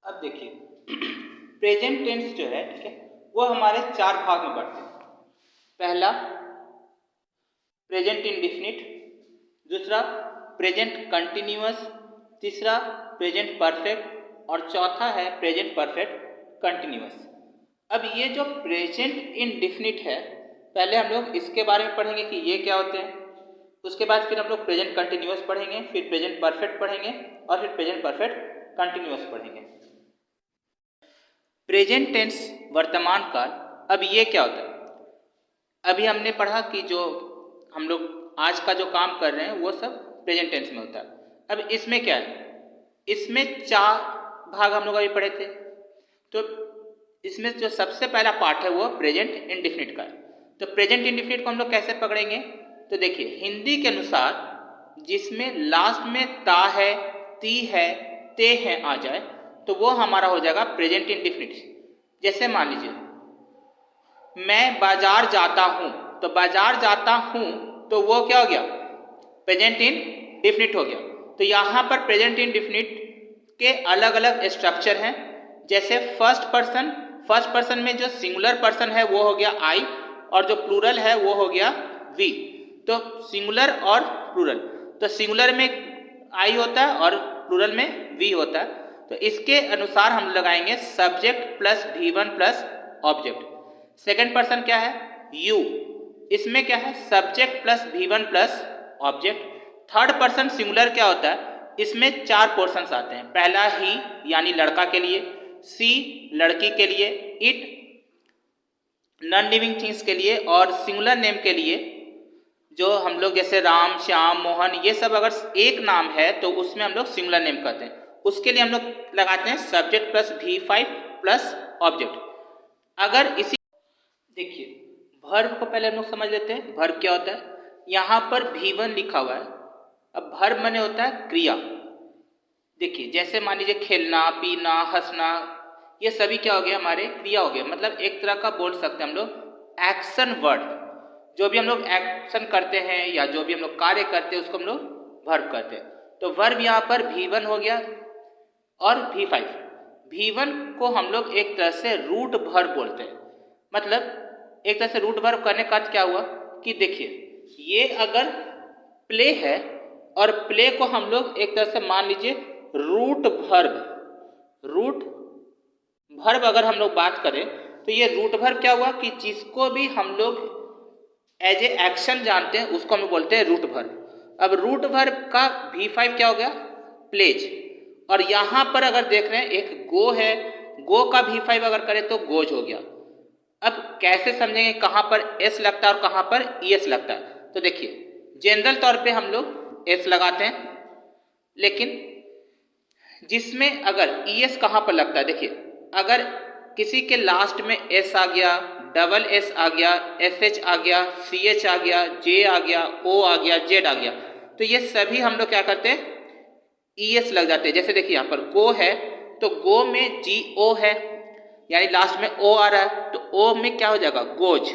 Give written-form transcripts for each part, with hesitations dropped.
अब देखिए present tense जो है, ठीक है, वो हमारे चार भाग में बढ़ते हैं। पहला प्रेजेंट इंडिफिनिट, दूसरा प्रेजेंट कंटिन्यूअस, तीसरा प्रेजेंट परफेक्ट और चौथा है प्रेजेंट परफेक्ट कंटिन्यूअस। अब ये जो प्रेजेंट इंडिफिनिट है, पहले हम लोग इसके बारे में पढ़ेंगे कि ये क्या होते हैं। उसके बाद फिर हम लोग प्रेजेंट कंटिन्यूअस पढ़ेंगे, फिर प्रेजेंट परफेक्ट पढ़ेंगे और फिर प्रेजेंट परफेक्ट कंटिन्यूअस पढ़ेंगे। प्रेजेंट टेंस वर्तमान काल, अब ये क्या होता है? अभी हमने पढ़ा कि जो हम लोग आज का जो काम कर रहे हैं वो सब प्रेजेंट टेंस में होता है। अब इसमें क्या है, इसमें चार भाग हम लोग अभी पढ़े थे। तो इसमें जो सबसे पहला पार्ट है वो प्रेजेंट इंडिफिनिट का है। तो प्रेजेंट इंडिफिनिट को हम लोग कैसे पकड़ेंगे? तो देखिए, हिंदी के अनुसार जिसमें लास्ट में ता है, ती है, ते है आ जाए तो वो हमारा हो जाएगा प्रेजेंट इंडिफिनिट। जैसे मान लीजिए मैं बाजार जाता हूं, तो बाजार जाता हूं तो वो क्या हो गया? प्रेजेंट इंडिफिनिट हो गया। तो यहां पर प्रेजेंट इंडिफिनिट के अलग अलग स्ट्रक्चर हैं। जैसे फर्स्ट पर्सन में जो सिंगुलर पर्सन है वो हो गया आई, और जो प्लूरल है वो हो गया वी। तो सिंगुलर और प्लूरल, तो सिंगुलर में आई होता है और प्लूरल में वी होता है। तो इसके अनुसार हम लगाएंगे subject plus V1 plus object. Second person क्या है? यू, इसमें क्या है? Subject plus V1 plus object. Third person singular क्या होता है? इसमें चार पोर्शंस आते हैं। पहला ही यानी लड़का के लिए, सी लड़की के लिए, इट नॉन लिविंग थिंग्स के लिए, और सिंगुलर नेम के लिए जो हम लोग जैसे राम, श्याम, मोहन, ये सब अगर एक नाम है तो उसमें हम लोग सिंगुलर नेम कहते हैं। उसके लिए हम लोग लगाते हैं subject plus V5 plus object. अगर इसी देखिए वर्ब को पहले हम लोग समझ लेते हैं। वर्ब क्या होता है? यहाँ पर V1 लिखा हुआ है। अब वर्ब माने होता है क्रिया। देखिए जैसे मान लीजिए खेलना, पीना, हंसना, ये सभी क्या हो गया? हमारे क्रिया हो गया। मतलब एक तरह का बोल सकते हैं हम लोग एक्शन वर्ड। जो भी हम लोग एक्शन करते हैं या जो भी हम लोग कार्य करते हैं उसको हम लोग वर्ब करते हैं। तो वर्ब यहाँ पर V1 हो गया और V5। V1 को हम लोग एक तरह से रूट वर्ब बोलते हैं। मतलब एक तरह से रूट वर्ब करने का अर्थ क्या हुआ कि देखिए ये अगर प्ले है और प्ले को हम लोग एक तरह से मान लीजिए रूट वर्ब अगर हम लोग बात करें तो ये रूट वर्ब क्या हुआ कि जिसको भी हम लोग एज ए एक्शन जानते हैं उसको हम लोग बोलते हैं रूट वर्ब। अब रूट वर्ब का V5 क्या हो गया? प्लेज। और यहां पर अगर देख रहे हैं एक गो है, गो का V5 अगर करें तो गोज हो गया। अब कैसे समझेंगे कहां पर एस लगता है और कहां पर ईएस लगता है? तो देखिए जनरल तौर पे हम लोग एस लगाते हैं, लेकिन जिसमें अगर ईएस कहां पर लगता है, देखिए अगर किसी के लास्ट में एस आ गया, डबल एस आ गया, एसएच आ गया, सीएच आ गया, जे आ गया, ओ आ गया, जेड आ गया, तो ये सभी हम लोग क्या करते हैं? ईएस लग जाते हैं। जैसे देखिए यहाँ पर गो है तो गो में GO है, यानी लास्ट में ओ आ रहा है तो ओ में क्या हो जाएगा? गोज।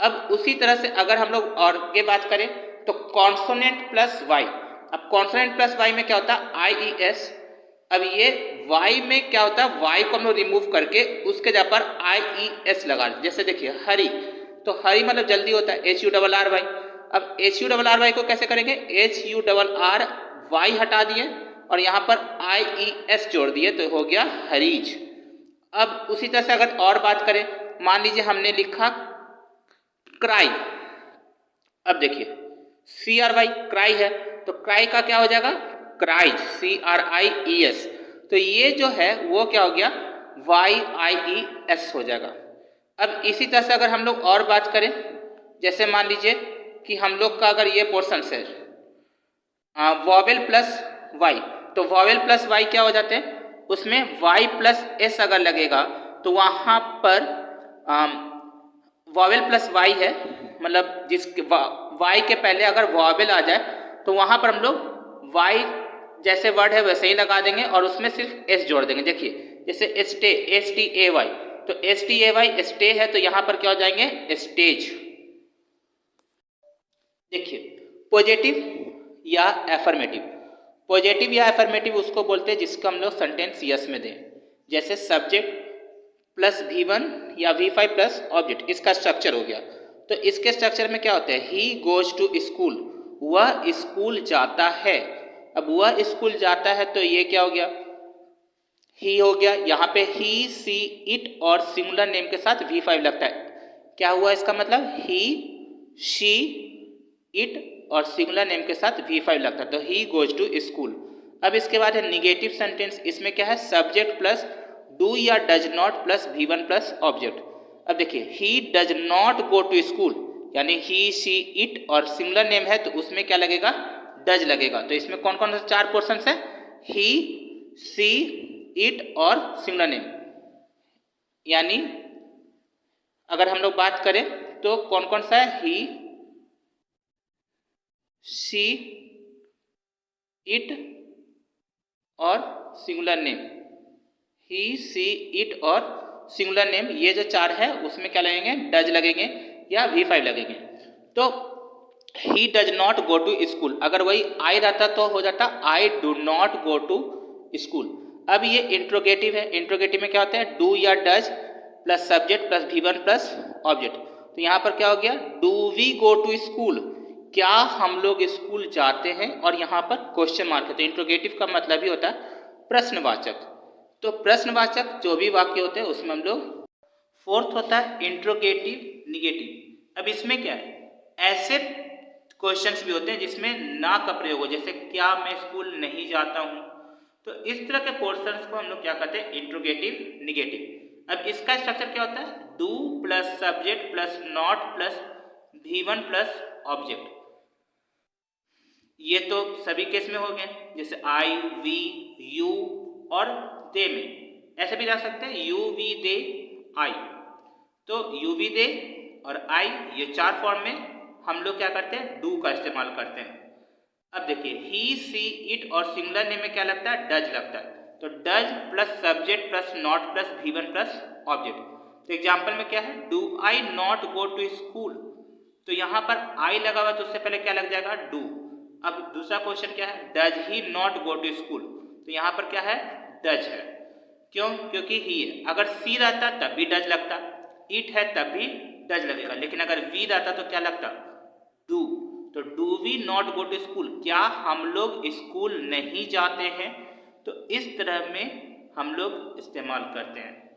अब उसी तरह से अगर हम लोग और के बात करें तो कॉन्सोनेंट प्लस वाई। अब कॉन्सोनेंट प्लस वाई में क्या होता है? IES। अब ये वाई में क्या होता है? वाई को हम लोग रिमूव करके उसके जगह पर IES लगा। जैसे देखिए हरी, तो हरी मतलब जल्दी होता है HURRY। अब HURRY को कैसे करेंगे? HURRY हटा दिए और यहाँ पर IES जोड़ दिए तो हो गया हरीज। अब उसी तरह से अगर और बात करें, मान लीजिए हमने लिखा क्राई। अब देखिए CRY क्राई है तो क्राई का क्या हो जाएगा? Cries, CRIES। तो ये जो है वो क्या हो गया? YIES हो जाएगा। अब इसी तरह से अगर हम लोग और बात करें, जैसे मान लीजिए कि हम लोग का अगर ये पोर्शन है वॉवेल प्लस वाई, तो वॉवेल प्लस वाई क्या हो जाते हैं? उसमें वाई प्लस एस अगर लगेगा तो वहां पर वॉवेल प्लस वाई है, मतलब जिसके वाई के पहले अगर वॉवेल आ जाए तो वहां पर हम लोग वाई जैसे वर्ड है वैसे ही लगा देंगे और उसमें सिर्फ एस जोड़ देंगे। देखिए जैसे STAY, तो STAY स्टे है तो यहां पर क्या हो जाएंगे? स्टेज। देखिए पॉजिटिव या एफर्मेटिव, पॉजिटिव या एफर्मेटिव उसको बोलते हैं जिसको हम लोग सेंटेंस यस में दें। जैसे सब्जेक्ट प्लस V1 या V5 प्लस ऑब्जेक्ट, इसका स्ट्रक्चर हो गया। तो इसके स्ट्रक्चर में क्या होता है, ही गोज टू स्कूल, वह स्कूल जाता है। अब वह स्कूल जाता है तो ये क्या हो गया, ही हो गया। यहाँ पे ही, सी, इट और सिंगुलर नेम के साथ V5 लगता है। क्या हुआ इसका मतलब, ही, शी, इट और सिंगुलर नेम के साथ V5 लगता है, तो ही गोज टू स्कूल। अब इसके बाद है निगेटिव सेंटेंस, इसमें क्या है, सब्जेक्ट प्लस डू या does not plus V1 plus object. अब देखिए, he does not go to school, यानी ही, शी, इट और सिंगुलर नेम है तो उसमें क्या लगेगा, डज लगेगा। तो इसमें कौन कौन से 4 पोर्शन है, ही, सी, इट और सिंगुलर नेम। यानी अगर हम लोग बात करें तो कौन कौन सा है, ही, सी, इट और singular name. He, she, it और सिंगुलर नेम, ये जो 4 है उसमें क्या लगेंगे, डज लगेंगे या V5 लगेंगे। तो he does not go to school, अगर वही आई रहता तो हो जाता I do not go to school. अब ये इंट्रोगेटिव है, इंट्रोगेटिव में क्या होता है, डू या does plus subject plus V1 plus object. तो यहाँ पर क्या हो गया, do we go to school, क्या हम लोग स्कूल जाते हैं, और यहाँ पर क्वेश्चन मार्क है। तो इंट्रोगेटिव का मतलब ही होता है प्रश्नवाचक। तो प्रश्नवाचक जो भी वाक्य होते हैं उसमें हम लोग, फोर्थ होता है इंट्रोगेटिव निगेटिव। अब इसमें क्या है, ऐसे क्वेश्चंस भी होते हैं जिसमें ना का प्रयोग हो, जैसे क्या मैं स्कूल नहीं जाता हूं। तो इस तरह के पोर्शंस को हम लोग क्या कहते हैं, इंट्रोगेटिव निगेटिव। अब इसका स्ट्रक्चर क्या होता है, do plus subject plus not plus V1 plus object. ये तो सभी केस में हो गए, जैसे आई, वी, यू और दे में ऐसे भी रख सकते हैं, यू, वी, दे, आई। तो यू, वी, दे और आई, ये 4 फॉर्म में हम लोग क्या करते हैं, डू का इस्तेमाल करते हैं। अब देखिए, ही, सी, इट और सिंगुलर नेम में क्या लगता है, डज लगता है। तो does plus subject plus not plus V1 plus object. तो एग्जाम्पल में क्या है, do I not go to school, तो यहाँ पर आई लगा हुआ तो उससे पहले क्या लग जाएगा, डू। अब दूसरा क्वेश्चन क्या है, does he not go to school, तो यहाँ पर क्या है, डज है। क्यों, क्योंकि ही है। अगर सी रहता तब भी डज लगता, इट है तब भी डज लगेगा, लेकिन अगर वी रहता तो क्या लगता, डू। तो do we not go to school, क्या हम लोग स्कूल नहीं जाते हैं। तो इस तरह में हम लोग इस्तेमाल करते हैं।